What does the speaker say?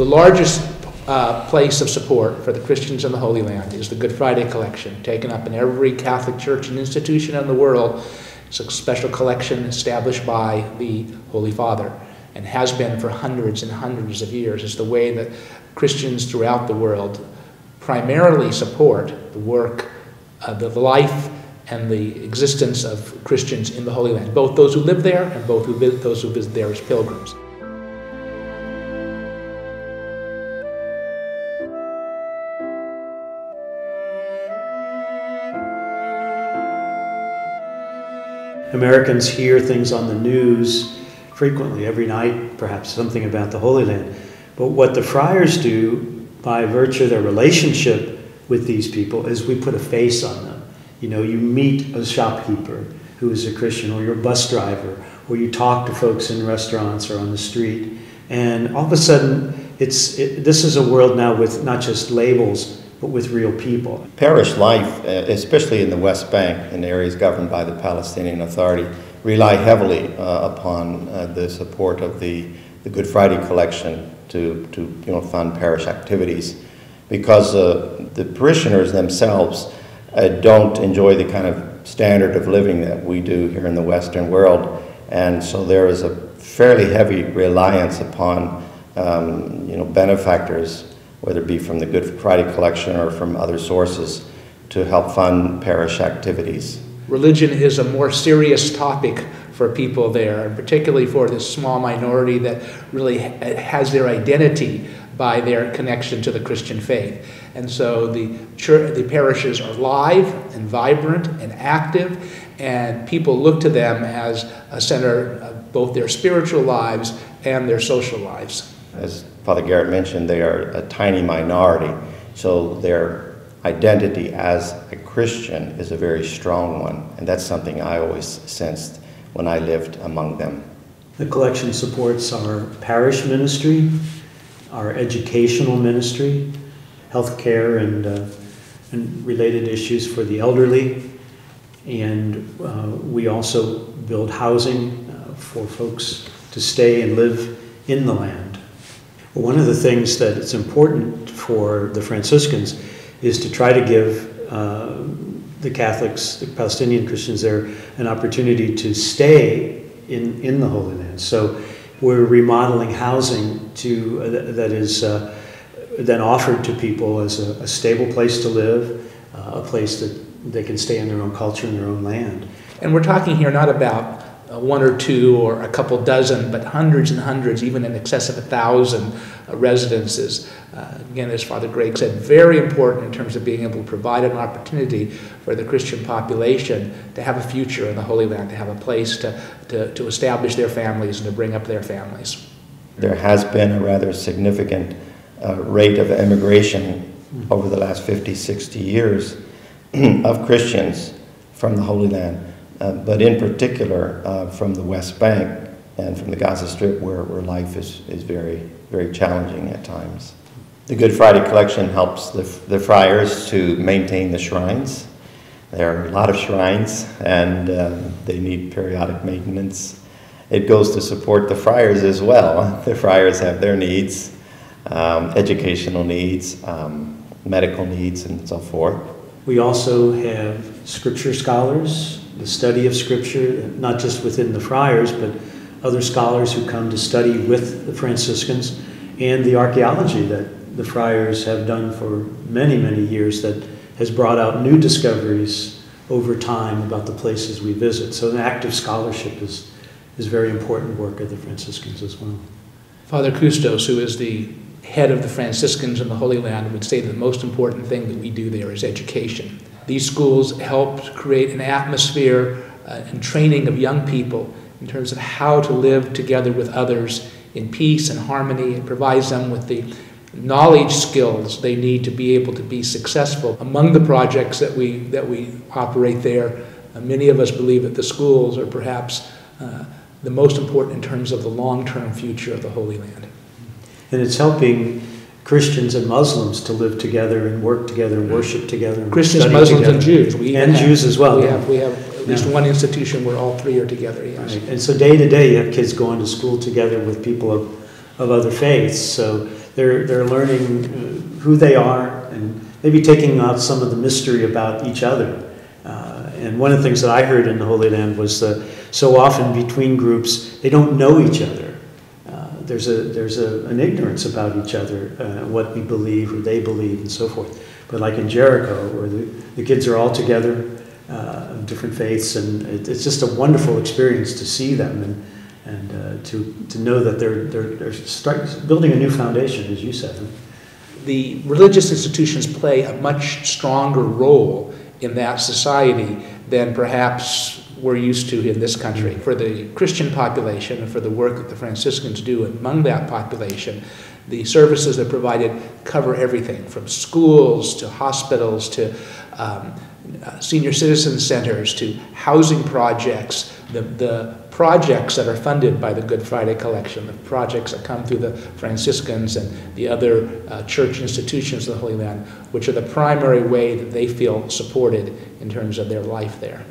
The largest place of support for the Christians in the Holy Land is the Good Friday collection, taken up in every Catholic church and institution in the world. It's a special collection established by the Holy Father and has been for hundreds and hundreds of years. It's the way that Christians throughout the world primarily support the work, the life, and the existence of Christians in the Holy Land, both those who live there and those who visit there as pilgrims. Americans hear things on the news frequently, every night, perhaps something about the Holy Land. But what the friars do, by virtue of their relationship with these people, is we put a face on them. You know, you meet a shopkeeper who is a Christian, or your bus driver, or you talk to folks in restaurants or on the street, and all of a sudden, this is a world now with not just labels, but with real people. Parish life, especially in the West Bank, in areas governed by the Palestinian Authority, rely heavily upon the support of the Good Friday collection to fund parish activities, because the parishioners themselves don't enjoy the kind of standard of living that we do here in the Western world, and so there is a fairly heavy reliance upon benefactors, whether it be from the Good Friday collection or from other sources, to help fund parish activities. Religion is a more serious topic for people there, and particularly for this small minority that really has their identity by their connection to the Christian faith. And so the parishes are live and vibrant and active, and people look to them as a center of both their spiritual lives and their social lives. As Father Garrett mentioned, they are a tiny minority, so their identity as a Christian is a very strong one, and that's something I always sensed when I lived among them. The collection supports our parish ministry, our educational ministry, healthcare and related issues for the elderly, and we also build housing for folks to stay and live in the land. One of the things that is important for the Franciscans is to try to give the Catholics, the Palestinian Christians there, an opportunity to stay in the Holy Land. So we're remodeling housing that is then offered to people as a stable place to live, a place that they can stay in their own culture and their own land. And we're talking here not about one or two or a couple dozen, but hundreds and hundreds, even in excess of 1,000 residences. Again, as Father Greg said, very important in terms of being able to provide an opportunity for the Christian population to have a future in the Holy Land, to have a place to establish their families and to bring up their families. There has been a rather significant rate of emigration over the last 50, 60 years of Christians from the Holy Land. But in particular from the West Bank and from the Gaza Strip, where life is very, very challenging at times. The Good Friday collection helps the friars to maintain the shrines. There are a lot of shrines, and they need periodic maintenance. It goes to support the friars as well. The friars have their needs, educational needs, medical needs, and so forth. We also have scripture scholars, the study of Scripture, not just within the friars, but other scholars who come to study with the Franciscans, and the archaeology that the friars have done for many, many years that has brought out new discoveries over time about the places we visit. So an active scholarship is very important work of the Franciscans as well. Father Custos, who is the head of the Franciscans in the Holy Land, would say that the most important thing that we do there is education. These schools help create an atmosphere and training of young people in terms of how to live together with others in peace and harmony. It provides them with the knowledge skills they need to be able to be successful. Among the projects that we operate there, many of us believe that the schools are perhaps the most important in terms of the long-term future of the Holy Land. And it's helping Christians and Muslims to live together and work together and worship together. And Christians, Muslims, together. And Jews. Jews as well. We have at least one institution where all three are together, yes. Right. And so day to day you have kids going to school together with people of other faiths. So they're learning who they are and maybe taking out some of the mystery about each other. And one of the things that I heard in the Holy Land was that so often between groups, they don't know each other. There's an ignorance about each other, what we believe or they believe and so forth. But like in Jericho, where the kids are all together, of different faiths, and it's just a wonderful experience to see them and to know that they're building a new foundation, as you said. The religious institutions play a much stronger role in that society than perhaps we're used to in this country. For the Christian population and for the work that the Franciscans do among that population, the services that are provided cover everything from schools to hospitals to senior citizen centers to housing projects, the projects that are funded by the Good Friday Collection, the projects that come through the Franciscans and the other church institutions of the Holy Land, which are the primary way that they feel supported in terms of their life there.